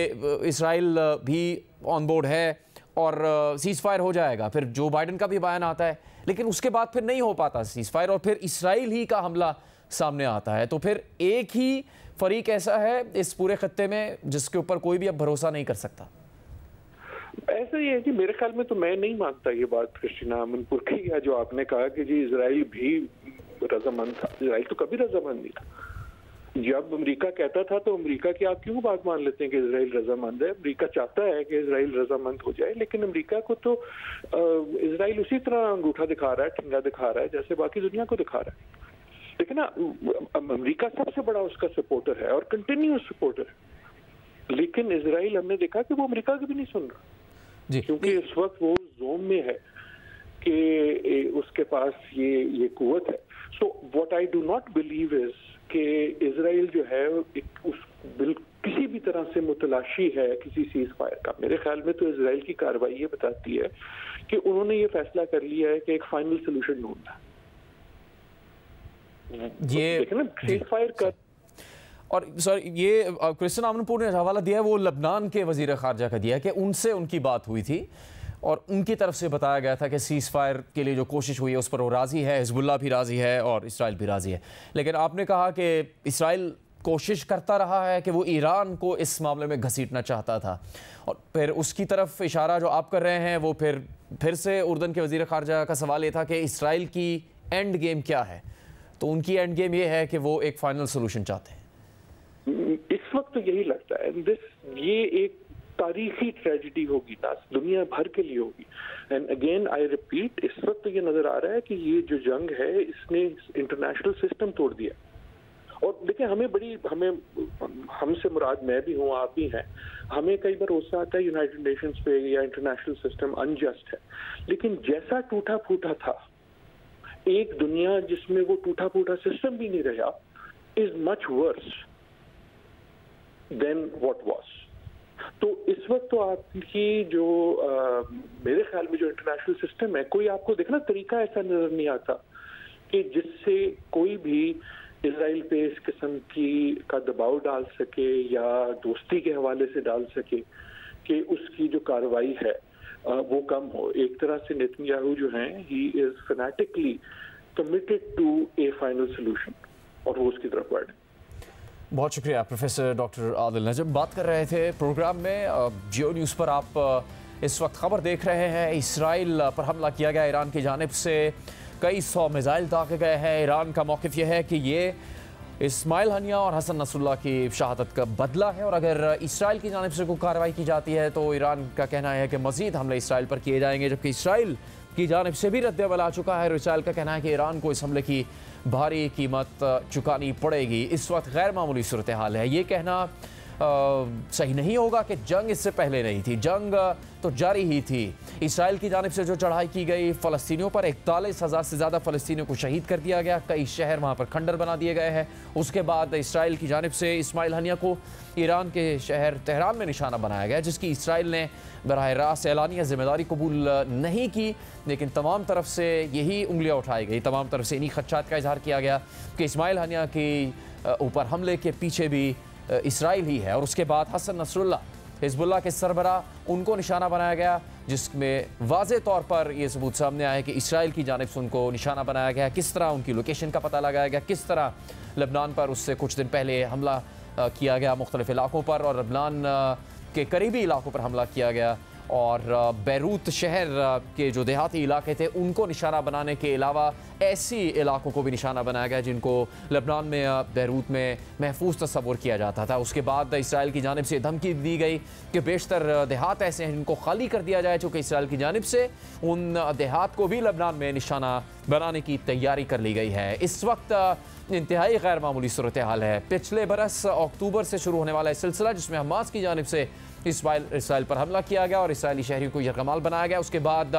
इसराइल भी ऑन बोर्ड है और सीज़ फायर हो जाएगा। फिर जो बाइडन का भी बयान आता है, लेकिन उसके बाद फिर नहीं हो पाता सीज़ फायर, और फिर इसराइल ही का हमला सामने आता है। तो फिर एक ही फरीक ऐसा है इस पूरे खत्ते में जिसके ऊपर कोई भी अब भरोसा नहीं कर सकता। ऐसा ही है कि मेरे ख्याल में तो मैं नहीं मानता ये बात क्रिस्टीना आमनपुर की, या जो आपने कहा कि जी इजराइल भी रजामंद था। इजराइल तो कभी रजामंद नहीं था। जब अमेरिका कहता था तो अमेरिका की आप क्यों बात मान लेते हैं कि इजराइल रजामंद है? अमेरिका चाहता है कि इजराइल रजामंद हो जाए, लेकिन अमेरिका को तो इजराइल उसी तरह अंगूठा दिखा रहा है, ठिंगा दिखा रहा है जैसे बाकी दुनिया को दिखा रहा है। लेकिन ना, अमेरिका सबसे बड़ा उसका सपोर्टर है और कंटिन्यूस सपोर्टर है, लेकिन इजराइल हमने देखा कि वो अमेरिका की भी नहीं सुन रहा जी, क्योंकि इस वक्त वो जोन में है कि उसके पास ये कुव्वत है। So what I do not believe is कि इजराइल जो है किसी भी तरह से मुतलाशी है किसी सीज फायर का। मेरे ख्याल में तो इजराइल की कार्रवाई ये बताती है कि उन्होंने ये फैसला कर लिया है कि एक फाइनल सोल्यूशन ढूंढना है। ये फायर कर। और सर, ये क्रिस्टियन आमनपुर ने हवाला दिया है वो लबनान के वजीर ख़ारजा का दिया कि उनसे उनकी बात हुई थी और उनकी तरफ से बताया गया था कि सीज़ फायर के लिए जो कोशिश हुई है उस पर वो राज़ी है, हिज़्बुल्लाह भी राज़ी है और इसराइल भी राज़ी है। लेकिन आपने कहा कि इसराइल कोशिश करता रहा है कि वो ईरान को इस मामले में घसीटना चाहता था, और फिर उसकी तरफ इशारा जो आप कर रहे हैं वो फिर से उर्दन के वज़ीर ख़ारजा का सवाल ये था कि इसराइल की एंड गेम क्या है। तो उनकी एंड गेम ये है कि वो एक फाइनल सोल्यूशन चाहते हैं। इस वक्त तो यही लगता है ये एक तारीखी ट्रेजेडी होगी ना, दुनिया भर के लिए होगी। एंड अगेन आई रिपीट, इस वक्त तो ये नजर आ रहा है कि ये जो जंग है इसने इंटरनेशनल सिस्टम तोड़ दिया। और देखिए, हमसे मुराद मैं भी हूँ, आप भी हैं, हमें कई बार गुस्सा आता है यूनाइटेड नेशंस पे या इंटरनेशनल सिस्टम अनजस्ट है, लेकिन जैसा टूटा फूटा था, एक दुनिया जिसमें वो टूटा फूटा सिस्टम भी नहीं रहा is much worse than what was. तो इस वक्त तो आपकी जो मेरे ख्याल में जो इंटरनेशनल सिस्टम है, कोई आपको देखना तरीका ऐसा नजर नहीं आता कि जिससे कोई भी इजराइल पे इस किस्म का दबाव डाल सके या दोस्ती के हवाले से डाल सके कि उसकी जो कार्रवाई है वो कम हो। एक तरह से नेतन्याहू जो हैं, he is fanatically committed to a final solution और वो उसकी तरफ बढ़े। बहुत शुक्रिया प्रोफेसर डॉक्टर आदिल नजम। बात कर रहे थे प्रोग्राम में। जियो न्यूज़ पर आप इस वक्त खबर देख रहे हैं। इसराइल पर हमला किया गया ईरान की जानिब से, कई 100 मिसाइल दागे गए हैं। ईरान का मौक़िफ़ यह है कि ये इस्माइल हनिया और हसन नसरुल्लाह की शहादत का बदला है, और अगर इसराइल की जानिब से कोई कार्रवाई की जाती है तो ईरान का कहना है कि मज़ीद हमले इसराइल पर किए जाएंगे, जबकि इसराइल की जानिब से भी रद्द-ए-अमल आ चुका है। इसराइल का कहना है कि ईरान को इस हमले की भारी कीमत चुकानी पड़ेगी। इस वक्त गैर मामूली सूरत हाल है। ये कहना सही नहीं होगा कि जंग इससे पहले नहीं थी, जंग तो जारी ही थी। इसराइल की जानिब से जो चढ़ाई की गई फ़लस्तीनियों पर, 41,000 से ज़्यादा फ़लस्तीनियों को शहीद कर दिया गया, कई शहर वहाँ पर खंडर बना दिए गए हैं। उसके बाद इसराइल की जानिब से इस्माइल हनिया को ईरान के शहर तेहरान में निशाना बनाया गया, जिसकी इसराइल ने बराह रास्त एलानिया ज़िम्मेदारी कबूल नहीं की, लेकिन तमाम तरफ से यही उंगलियाँ उठाई गई, तमाम तरफ से इन्हीं खदशात का इजहार किया गया कि इस्माइल हनिया के ऊपर हमले के पीछे भी इसराइल ही है। और उसके बाद हसन नसरुल्लाह, हिजबुल्लाह के सरबरा, उनको निशाना बनाया गया, जिसमें वाज़े तौर पर यह सबूत सामने आया कि इसराइल की जानिब से उनको निशाना बनाया गया। किस तरह उनकी लोकेशन का पता लगाया गया, किस तरह लबनान पर उससे कुछ दिन पहले हमला किया गया मुख्तलिफ इलाकों पर, और लबनान के करीबी इलाकों पर हमला किया गया, और बैरूत शहर के जो देहाती इलाके थे उनको निशाना बनाने के अलावा ऐसी इलाकों को भी निशाना बनाया गया जिनको लबनान में, बैरूत में महफूज तस्वुर किया जाता था। उसके बाद इसराइल की जानिब से धमकी दी गई कि बेशतर देहात ऐसे हैं जिनको खाली कर दिया जाए, चूँकि इसराइल की जानिब से उन देहात को भी लबनान में निशाना बनाने की तैयारी कर ली गई है। इस वक्त इंतहाई गैर मामूली सूरत हाल है। पिछले बरस अक्टूबर से शुरू होने वाला सिलसिला, जिसमें हमास की जानिब से इसराइल पर हमला किया गया और इसराइली शहरियों को यरगमाल बनाया गया। उसके बाद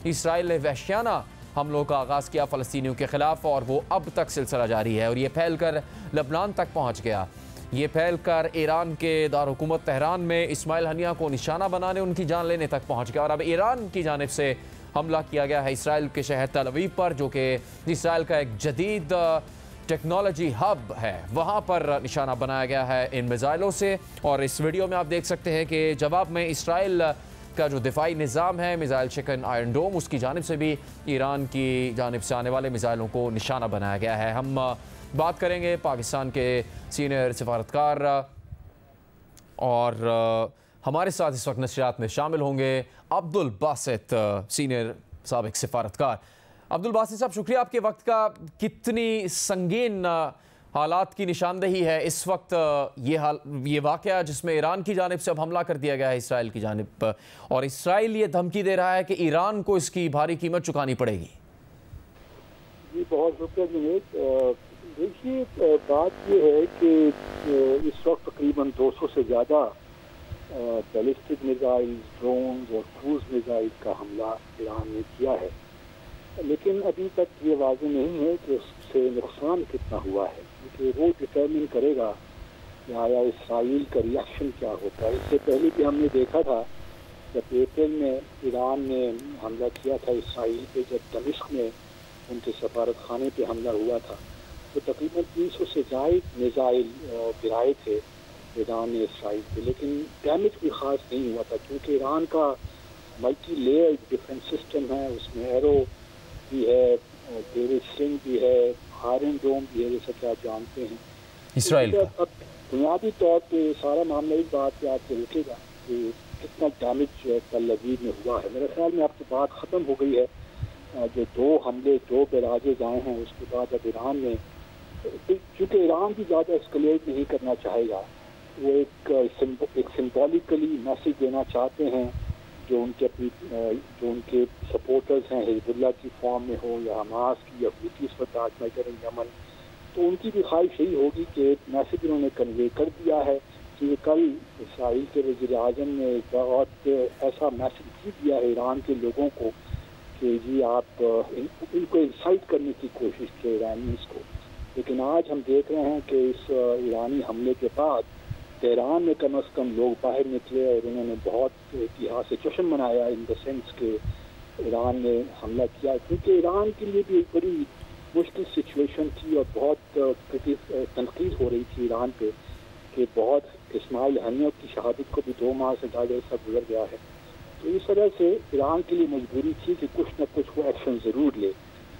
इसराइल ने वहशियाना हमलों का आगाज़ किया फ़लस्तीनियों के ख़िलाफ़, और वो अब तक सिलसिला जारी है, और ये फैल कर लबनान तक पहुँच गया। ये फैल कर ईरान के दारहुकूमत तेहरान में इस्माइल हनिया को निशाना बनाने, उनकी जान लेने तक पहुँच गया। और अब ईरान की जानिब से हमला किया गया है इसराइल के शहर तल अवीव पर, जो कि इसराइल का एक जदीद टेक्नोलॉजी हब है, वहाँ पर निशाना बनाया गया है इन मिज़ाइलों से। और इस वीडियो में आप देख सकते हैं कि जवाब में इसराइल का जो दिफाई निज़ाम है, मिज़ाइल चिकन आयरन डोम, उसकी जानिब से भी ईरान की जानिब से आने वाले मिज़ाइलों को निशाना बनाया गया है। हम बात करेंगे पाकिस्तान के सीनियर सफारतकार, और हमारे साथ इस वक्त नशरियात में शामिल होंगे अब्दुल बासित, सीनियर साबिक सफारतकार। अब्दुल बासित साहब, शुक्रिया आपके वक्त का। कितनी संगीन हालात की निशानदेही है इस वक्त ये वाक़या जिसमें ईरान की जानिब से अब हमला कर दिया गया है इसराइल की जानिब पर, और इसराइल ये धमकी दे रहा है कि ईरान को इसकी भारी कीमत चुकानी पड़ेगी। जी बहुत शुक्रिया जुनैद। देखिए, बात ये है कि इस वक्त तकरीबन 200 से ज़्यादा बैलिस्टिक मिसाइल, ड्रोन और क्रूज मिसाइल का हमला ईरान ने किया है, लेकिन अभी तक ये वाज़ेह नहीं है कि उससे नुकसान कितना हुआ है, क्योंकि वो डिटरमिन करेगा कि आया इसराइल का रिएक्शन क्या होता है। इससे पहले भी हमने देखा था जब अप्रैल में ईरान ने हमला किया था इसराइल पे, जब दमिश्क में उनके सफारत खाने पे हमला हुआ था, तो तकरीबन 300 से ज़ायद मिसाइल गिराए थे ईरान ने इसराइल पे, लेकिन डैमेज भी ख़ास नहीं हुआ था, क्योंकि ईरान का मल्टी लेयर डिफेंस सिस्टम है, उसमें एरो भी है, डेविड स्लिंग भी है, आयरन डोम भी है, जैसा कि आप जानते हैं इसराइल का। अब बुनियादी तौर पे सारा मामला इस बात पे आपसे रुकेगा कि कितना डैमेज तल अवीव में हुआ है। मेरे ख्याल में आपकी बात ख़त्म हो गई है। जो 2 हमले 2 बैराजेज आए हैं, उसके बाद अब ईरान ने, क्योंकि ईरान भी ज़्यादा एस्केलेट नहीं करना चाहेगा, वो एक सिंबॉलिकली मैसेज देना चाहते हैं जो उनके सपोर्टर्स हैं, हिजबुल्लाह की फॉर्म में हो या हमास की या हुती इस वक्त आजमाई करें यमन, तो उनकी भी ख्वाहिश यही होगी कि मैसेज उन्होंने कन्वे कर दिया है। कि कल इसराइल के वज़ीर आज़म ने एक बहुत ऐसा मैसेज भी दिया है ईरान के लोगों को कि जी आप इनको इंसाइट करने की कोशिश की ईरानीज़ को, लेकिन आज हम देख रहे हैं कि इस ईरानी हमले के बाद तेहरान में कम अज़ कम लोग बाहर निकले और उन्होंने बहुत इतिहास से जश्न मनाया, इन द सेंस के ईरान ने हमला किया, क्योंकि ईरान के लिए भी एक बड़ी मुश्किल सिचुएशन थी और बहुत तनकीद हो रही थी ईरान पे कि बहुत इस्माइल हनिया की शहादत को भी 2 माह से ज़्यादा ऐसा गुजर गया है। तो इस तरह से ईरान के लिए मजबूरी थी कि कुछ न कुछ वो एक्शन ज़रूर ले।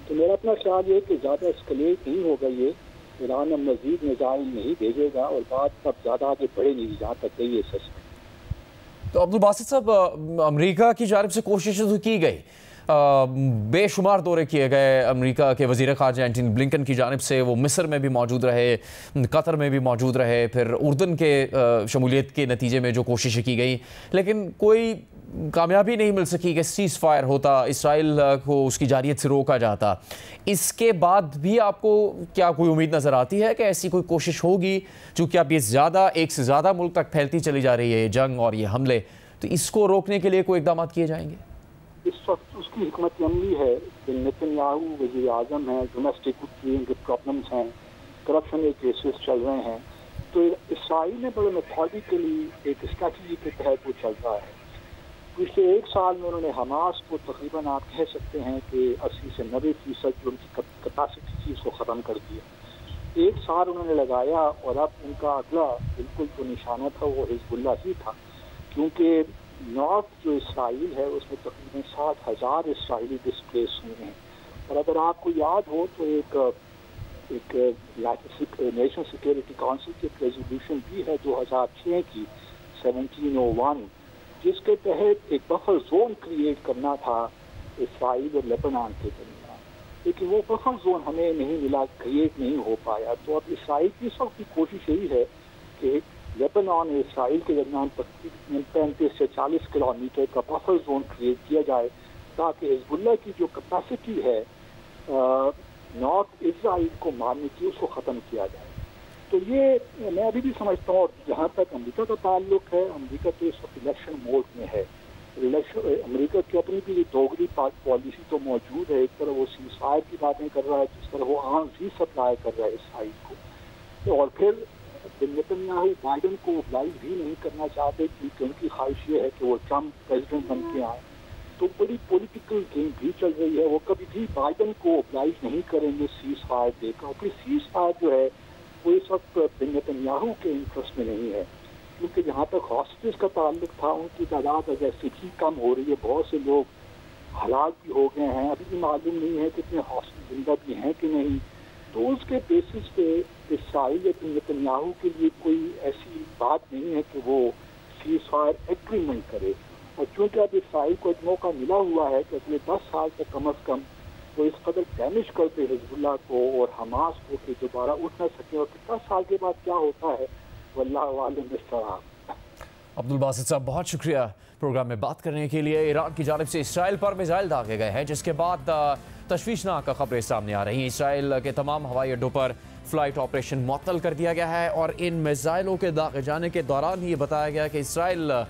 तो मेरा अपना ख्याल ये कि ज़्यादा एस्केलेट नहीं होगा ये, ईरान अब मज़ीद मिसाइल नहीं भेजेगा और बात अब ज़्यादा आगे बढ़े नहीं, जहाँ तक गई है सच में। तो अब्दुल बासित साहब, अमेरिका की जानिब से कोशिशें तो की गई, बेशुमार दौरे किए गए अमेरिका के वज़ीर ख़ारजा एंटनी ब्लिंकन की जानिब से, वो मिस्र में भी मौजूद रहे, कतर में भी मौजूद रहे, फिर उर्दन के शमूलियत के नतीजे में जो कोशिशें की गई, लेकिन कोई कामयाबी नहीं मिल सकी कि सीज़ फायर होता, इसराइल को उसकी जारियत से रोका जाता। इसके बाद भी आपको क्या कोई उम्मीद नज़र आती है कि ऐसी कोई कोशिश होगी? चूँकि अब ये ज़्यादा, एक से ज़्यादा मुल्क तक फैलती चली जा रही है जंग और ये हमले, तो इसको रोकने के लिए कोई इक़दाम किए जाएंगे? इस वक्त उसकी हिकमत अमली है कि नेतन्याहू वज़ीर आज़म है, डोमेस्टिक के प्रॉब्लम्स हैं, करप्शन के केसेस चल रहे हैं, तो इसराइल ने बड़े मेथोडिकली एक स्ट्रैटेजी के तहत वो चल रहा है। पिछले 1 साल में उन्होंने हमास को तकरीबन आप कह सकते हैं कि 80 से 90% जो उनकी कैपेसिटी थी उसको ख़त्म कर दिया। 1 साल उन्होंने लगाया और अब उनका अगला बिल्कुल जो निशाना था वो हिजबुल्लाह ही था, क्योंकि नॉर्थ जो इसराइल है उसमें तकरीबन 60,000 इसराइली डिस्प्लेस हुए हैं। और अगर आपको याद हो तो एक नेशनल सिक्योरिटी काउंसिल की एक रेजोल्यूशन भी है 2006 की 1701, जिसके तहत एक बफर जोन क्रिएट करना था इसराइल और लेबनान के दरमियान, लेकिन वो बफर जोन हमें नहीं मिला, क्रिएट नहीं हो पाया। तो अब इसराइल की इस वक्त की कोशिश यही है कि लेबनान और इसराइल के दरमियान तकरीबन 35 से 40 किलोमीटर का बफर जोन क्रिएट किया जाए, ताकि हिजबुल्लाह की जो कैपेसिटी है नॉर्थ इसराइल को मारने की, उसको ख़त्म किया जाए। तो ये मैं अभी भी समझता हूँ। और जहाँ तक अमेरिका का ताल्लुक है, अमेरिका तो इस वक्त इलेक्शन मोड में है। अमेरिका की अपनी भी दोगली पॉलिसी तो मौजूद है। एक तरह वो सीज़फायर की बातें कर रहा है, जिस तरह वो आर्म्स भी सप्लाई कर रहा है इसराइल को, तो और फिर नेतन्याहू बाइडन को ऑब्लाइज भी नहीं करना चाहते, क्योंकि उनकी ख्वाहिश ये है कि वो ट्रम्प प्रेसिडेंट बन के आए। तो बड़ी पॉलिटिकल गेम भी चल रही है। वो कभी भी बाइडन को ऑब्लाइज नहीं करेंगे सीज़ फायर देकर। फिर सीज़ फायर जो है वो इस वक्त नेतन्याहू के इंटरेस्ट में नहीं है, क्योंकि जहाँ तक हॉस्टेज का ताल्लुक था उनकी तादाद जैसे भी कम हो रही है, बहुत से लोग हलाक भी हो गए हैं। अभी भी मालूम नहीं है कितने हॉस्टेज जिंदा भी हैं कि नहीं। तो उसके बेसिस पे इसराइल या नेतन्याहू के लिए कोई ऐसी बात नहीं है कि वो सीज़ फायर एग्रीमेंट करे। और चूँकि अब इसराइल को एक मौका मिला हुआ है कि अगले 10 साल तक कम अज़ कम वो इस कदर डैमेज करते हिजबुल्लाह को और हमास को कि दोबारा उठ न सके, और 10 साल के बाद क्या होता है वल्लाहु आलम बिस्सवाब। अब्दुल बासित साहब, बहुत शुक्रिया प्रोग्राम में बात करने के लिए। ईरान की जानिब से इसराइल पर मिसाइल दागे गए हैं, जिसके बाद तशवीशनाक खबरें सामने आ रही हैं। इसराइल के तमाम हवाई अड्डों पर फ्लाइट ऑपरेशन मुअत्तल कर दिया गया है और इन मिसाइलों के दागे जाने के दौरान ही ये बताया गया कि इसराइल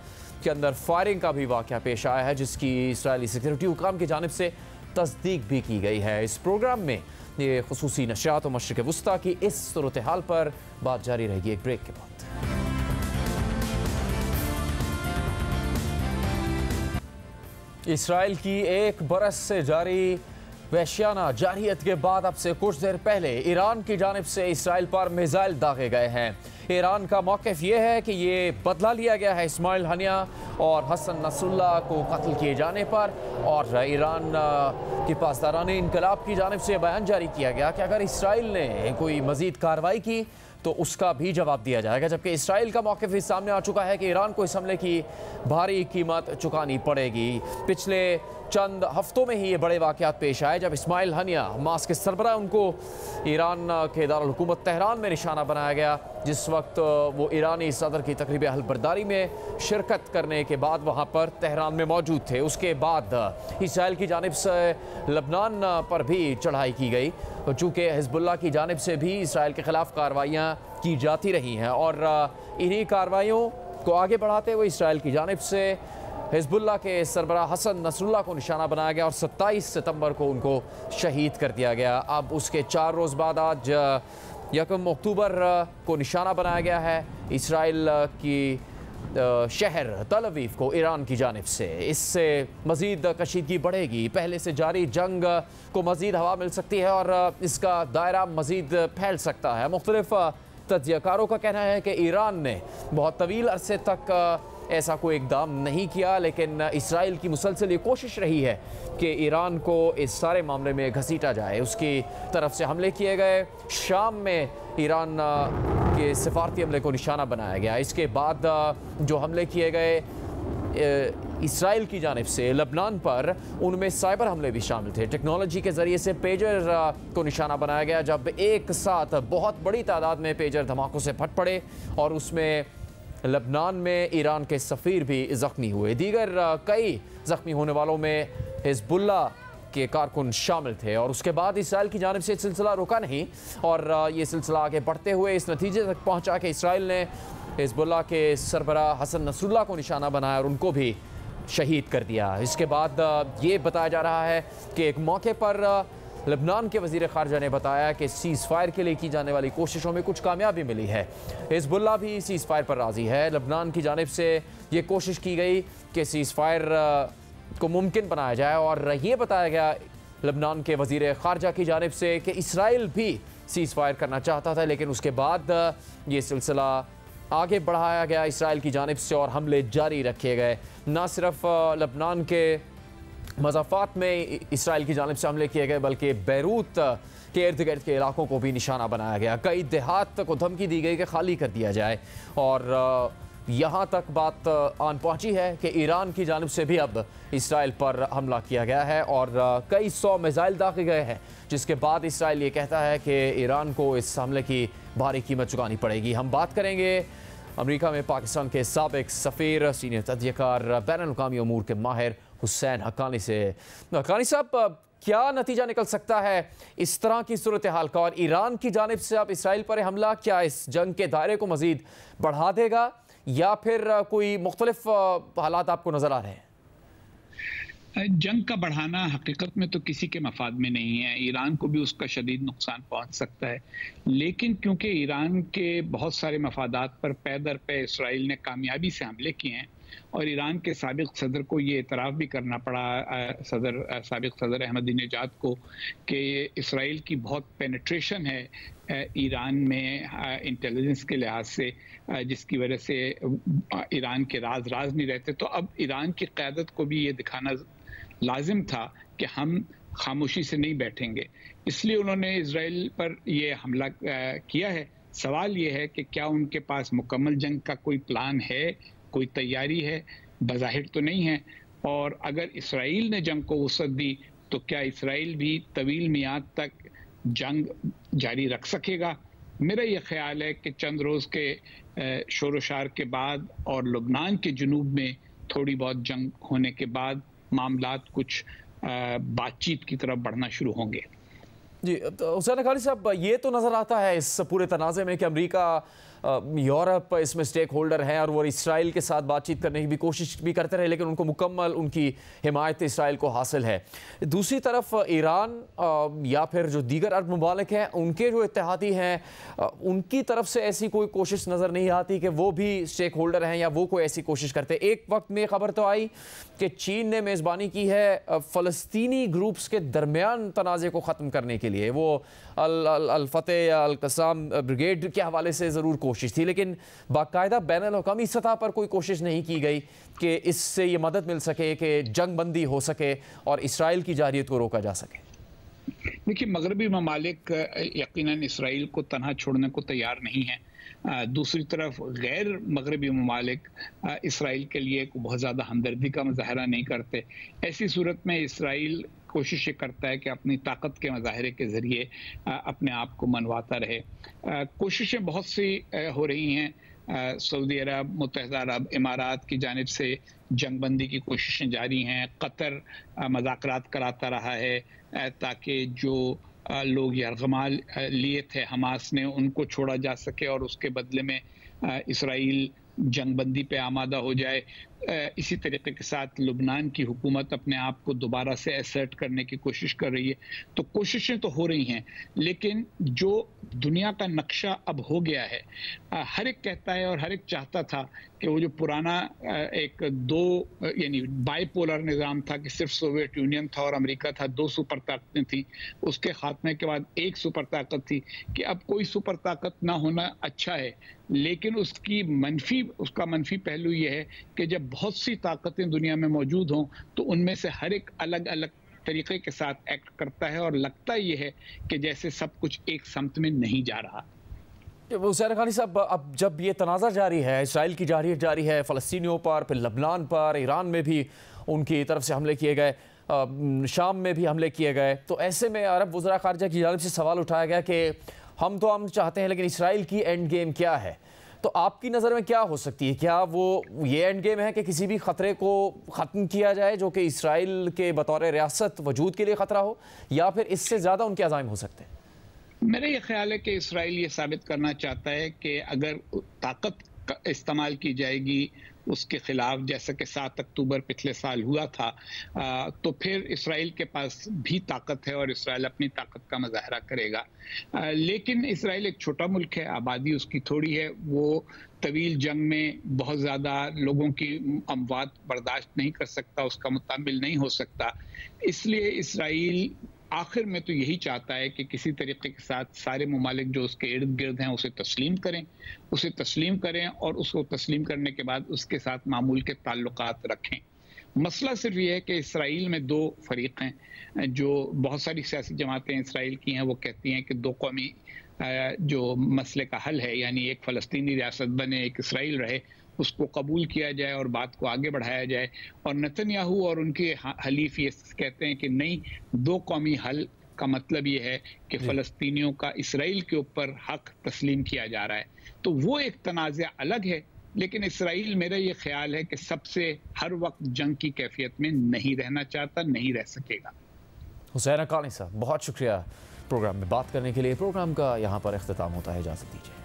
के अंदर फायरिंग का भी वाक़या पेश आया है, जिसकी इसराइली सिक्योरिटी हुकाम की जानिब से तस्दीक भी की गई है। इस प्रोग्राम में ये खुसूसी नशरियात और मशरिक़ वुस्ता की इस सूरत हाल पर बात जारी रहेगी एक ब्रेक के बाद। इसराइल की 1 बरस से जारी वहशियाना जारहियत के बाद अब से कुछ देर पहले ईरान की जानिब से इसराइल पर मिसाइल दागे गए हैं। ईरान का मौक़िफ़ ये है कि ये बदला लिया गया है इस्माइल हनिया और हसन नसरुल्लाह को कत्ल किए जाने पर, और ईरान की पासदारान इनकलाब की जानिब से बयान जारी किया गया कि अगर इसराइल ने कोई मज़ीद कार्रवाई की तो उसका भी जवाब दिया जाएगा। जबकि इसराइल का मौक़िफ़ इस सामने आ चुका है कि ईरान को इस हमले की भारी कीमत चुकानी पड़ेगी। पिछले चंद हफ्तों में ही ये बड़े वाक़यात पेश आए जब इस्माइल हनिया, हमास के सरबराह, उनको ईरान के दारुल हुकूमत तेहरान में निशाना बनाया गया, जिस वक्त वो ईरानी सदर की तकरीब अहल बरदारी में शिरकत करने के बाद वहाँ पर तेहरान में मौजूद थे। उसके बाद इसराइल की जानिब से लबनान पर भी चढ़ाई की गई, चूँकि हिजबुल्लाह की जानिब से भी इसराइल के ख़िलाफ़ कार्रवाइयाँ की जाती रही हैं, और इन्हीं कार्रवाइयों को आगे बढ़ाते हुए इसराइल की जानिब से हिजबुल्लाह के सरबराह हसन नसरुल्लाह को निशाना बनाया गया और 27 सितंबर को उनको शहीद कर दिया गया। अब उसके 4 रोज़ बाद आज 1 अक्टूबर को निशाना बनाया गया है इसराइल की शहर तल अवीव को ईरान की जानिब से। इससे मज़ीद कशीदगी बढ़ेगी, पहले से जारी जंग को मज़ीद हवा मिल सकती है और इसका दायरा मज़ीद फैल सकता है। मुख्तलिफ तज्ज़ियाकारों का कहना है कि ईरान ने बहुत तवील अरसे तक ऐसा कोई इक़दाम नहीं किया, लेकिन इसराइल की मुसलसल ये कोशिश रही है कि ईरान को इस सारे मामले में घसीटा जाए। उसकी तरफ से हमले किए गए, शाम में ईरान के सिफारती हमले को निशाना बनाया गया। इसके बाद जो हमले किए गए इसराइल की जानिब से लबनान पर, उनमें साइबर हमले भी शामिल थे। टेक्नोलॉजी के ज़रिए से पेजर को निशाना बनाया गया, जब एक साथ बहुत बड़ी तादाद में पेजर धमाकों से फट पड़े और उसमें लबनान में ईरान के सफ़ीर भी ज़ख्मी हुए। दीगर कई ज़ख्मी होने वालों में हिज़्बुल्लाह के कारकुन शामिल थे और उसके बाद इसराइल की जानिब से सिलसिला रुका नहीं और ये सिलसिला आगे बढ़ते हुए इस नतीजे तक पहुंचा कि इसराइल ने हिज़्बुल्लाह के सरबराह हसन नसरुल्लाह को निशाना बनाया और उनको भी शहीद कर दिया। इसके बाद ये बताया जा रहा है कि एक मौके पर लबनान के वज़ीर ख़ारजा ने बताया कि सीज़ फायर के लिए की जाने वाली कोशिशों में कुछ कामयाबी मिली है। हिज़्बुल्लाह भी सीज़ फायर पर राज़ी है। लबनान की जानिब से ये कोशिश की गई कि सीज़ फायर को मुमकिन बनाया जाए और ये बताया गया लबनान के वज़ीर ख़ारजा की जानिब से कि इसराइल भी सीज़ फायर करना चाहता था, लेकिन उसके बाद ये सिलसिला आगे बढ़ाया गया इसराइल की जानिब से और हमले जारी रखे गए। ना सिर्फ लबनान के मज़ाफ़ात में इसराइल की जानिब से हमले किए गए बल्कि बैरूत के इर्द गिर्द के इलाकों को भी निशाना बनाया गया। कई देहात को धमकी दी गई कि खाली कर दिया जाए और यहाँ तक बात आन पहुँची है कि ईरान की जानिब से भी अब इसराइल पर हमला किया गया है और कई 100 मिसाइल दागे गए हैं, जिसके बाद इसराइल ये कहता है कि ईरान को इस हमले की भारी कीमत चुकानी पड़ेगी। हम बात करेंगे अमेरिका में पाकिस्तान के साबिक सफ़ीर, सीनियर तजज़ियाकार, बैनुल-अक़वामी अमूर के माहिर हुसैन हक्कानी से। हक्कानी साहब, क्या नतीजा निकल सकता है इस तरह की सूरत हाल का और ईरान की जानिब से अब इसराइल पर हमला क्या इस जंग के दायरे को मज़ीद बढ़ा देगा या फिर कोई मुख्तलिफ हालात आपको नज़र आ रहे हैं? जंग का बढ़ाना हकीकत में तो किसी के मफाद में नहीं है। ईरान को भी उसका शदीद नुकसान पहुंच सकता है, लेकिन क्योंकि ईरान के बहुत सारे मफादात पर पै दर पे इसराइल ने कामयाबी से हमले किए हैं और ईरान के साबिक सदर को ये इतराफ़ भी करना पड़ा, साबिक सदर अहमदीनेजाद को, कि इसराइल की बहुत पेनिट्रेशन है ईरान में इंटेलिजेंस के लिहाज से, जिसकी वजह से ईरान के राज नहीं रहते। तो अब ईरान की क़यादत को भी ये दिखाना लाजिम था कि हम खामोशी से नहीं बैठेंगे, इसलिए उन्होंने इसराइल पर ये हमला किया है। सवाल ये है कि क्या उनके पास मुकम्मल जंग का कोई प्लान है, कोई तैयारी है? बज़ाहिर तो नहीं है। और अगर इसराइल ने जंग को वसअत दी तो क्या इसराइल भी तवील मियाद तक जंग जारी रख सकेगा? मेरा ये ख्याल है कि चंद रोज़ के शोर-ओ-शार के बाद और लुबनान के जुनूब में थोड़ी बहुत जंग होने के बाद मामलात कुछ बातचीत की तरफ बढ़ना शुरू होंगे। जी, तो हुसैन हक्कानी साहब, ये तो नज़र आता है इस पूरे तनाज़े में कि अमेरिका, यूरोप इसमें स्टेक होल्डर हैं और वो इसराइल के साथ बातचीत करने की भी कोशिश भी करते रहे, लेकिन उनको मुकम्मल उनकी हिमायत इसराइल को हासिल है। दूसरी तरफ ईरान या फिर जो दीगर अरब ममालिक हैं, उनके जो इत्तेहादी हैं, उनकी तरफ से ऐसी कोई कोशिश नज़र नहीं आती कि वो भी स्टेक होल्डर हैं या वो कोई ऐसी कोशिश करते। एक वक्त में खबर तो आई कि चीन ने मेज़बानी की है फ़लस्तीनी ग्रुप्स के दरमियान तनाज़े को ख़त्म करने के लिए। वो अल-फतेह या अल-क़साम ब्रिगेड के हवाले से ज़रूर कोशिश थी, लेकिन बाकायदा बैनुल-अक़वामी सतह पर कोई कोशिश नहीं की गई कि इससे ये मदद मिल सके कि जंग बंदी हो सके और इसराइल की जारियत को रोका जा सके। देखिए, मगरबी ममालिक यकीनन इसराइल को तनहा छोड़ने को तैयार नहीं है। दूसरी तरफ गैर मगरबी ममालिक इसराइल के लिए बहुत ज़्यादा हमदर्दी का मुजाहरा नहीं करते। ऐसी सूरत में इसराइल कोशिश ये करता है कि अपनी ताकत के मुजाहरे के ज़रिए अपने आप को मनवाता रहे। कोशिशें बहुत सी हो रही हैं। सऊदी अरब, मुत्तहिदा अरब इमारात की जानिब से जंग बंदी की कोशिशें जारी हैं। कतर मज़ाकरात कराता रहा है ताकि जो लोग यरगमाल लिए थे हमास ने, उनको छोड़ा जा सके और उसके बदले में इसराइल जंग बंदी पे आमादा हो जाए। इसी तरीके के साथ लुबनान की हुकूमत अपने आप को दोबारा से असर्ट करने की कोशिश कर रही है। तो कोशिशें तो हो रही हैं, लेकिन जो दुनिया का नक्शा अब हो गया है, हर एक कहता है और हर एक चाहता था कि वो जो पुराना एक दो यानी बाइपोलर निज़ाम था कि सिर्फ सोवियत यूनियन था और अमेरिका था, दो सुपर ताकतें थी, उसके खात्मे के बाद एक सुपर ताकत थी, कि अब कोई सुपर ताकत ना होना अच्छा है। लेकिन उसका मनफी पहलू ये है कि जब बहुत सी ताकतें दुनिया में मौजूद हों तो उनमें से हर एक अलग अलग तरीके के साथ एक्ट करता है और लगता ये है कि जैसे सब कुछ एक समत में नहीं जा रहा। हुसैन हक्कानी साहब, अब जब ये तनाज़ा जारी है, इसराइल की जारियत जारी है फ़लस्तीनियों पर, फिर लबनान पर, ईरान में भी उनकी तरफ से हमले किए गए, शाम में भी हमले किए गए, तो ऐसे में अरब वज़रा ख़ारजा की जानिब से सवाल उठाया गया कि हम तो चाहते हैं, लेकिन इसराइल की एंड गेम क्या है? तो आपकी नज़र में क्या हो सकती है? क्या वो ये एंड गेम है कि किसी भी ख़तरे को ख़त्म किया जाए जो कि इसराइल के बतौर रियासत वजूद के लिए ख़तरा हो, या फिर इससे ज़्यादा उनके अज़ाइम हो सकते हैं? मेरा ये ख्याल है कि इसराइल ये साबित करना चाहता है कि अगर ताकत इस्तेमाल की जाएगी उसके खिलाफ, जैसा कि 7 अक्टूबर पिछले साल हुआ था, तो फिर इसराइल के पास भी ताकत है और इसराइल अपनी ताकत का मुजाहरा करेगा। लेकिन इसराइल एक छोटा मुल्क है, आबादी उसकी थोड़ी है, वो तवील जंग में बहुत ज़्यादा लोगों की अमवात बर्दाश्त नहीं कर सकता, उसका मुताबिल नहीं हो सकता। इसलिए इसराइल आखिर में तो यही चाहता है कि किसी तरीके के साथ सारे ममालिक जो उसके इर्द गिर्द हैं उसे तस्लीम करें और उसको तस्लीम करने के बाद उसके साथ मामूल के ताल्लुकात रखें। मसला सिर्फ ये है कि इसराइल में 2 फरीक हैं। जो बहुत सारी सियासी जमातें इसराइल की हैं वो कहती हैं कि 2 कौमी जो मसले का हल है, यानी एक फ़लस्तीनी रियासत बने, एक इसराइल रहे, उसको कबूल किया जाए और बात को आगे बढ़ाया जाए। और नेतन्याहू और उनके हलीफ ये कहते हैं कि नहीं, 2 कौमी हल का मतलब ये है कि फ़लस्तीनियों का इसराइल के ऊपर हक तस्लीम किया जा रहा है। तो वो एक तनाज़ा अलग है, लेकिन इसराइल, मेरा ये ख्याल है कि सबसे हर वक्त जंग की कैफियत में नहीं रहना चाहता, नहीं रह सकेगा। हुसैन हक्कानी साहब, बहुत शुक्रिया प्रोग्राम में बात करने के लिए। प्रोग्राम का यहाँ पर इख्तिताम होता है, इजाज़त दीजिए।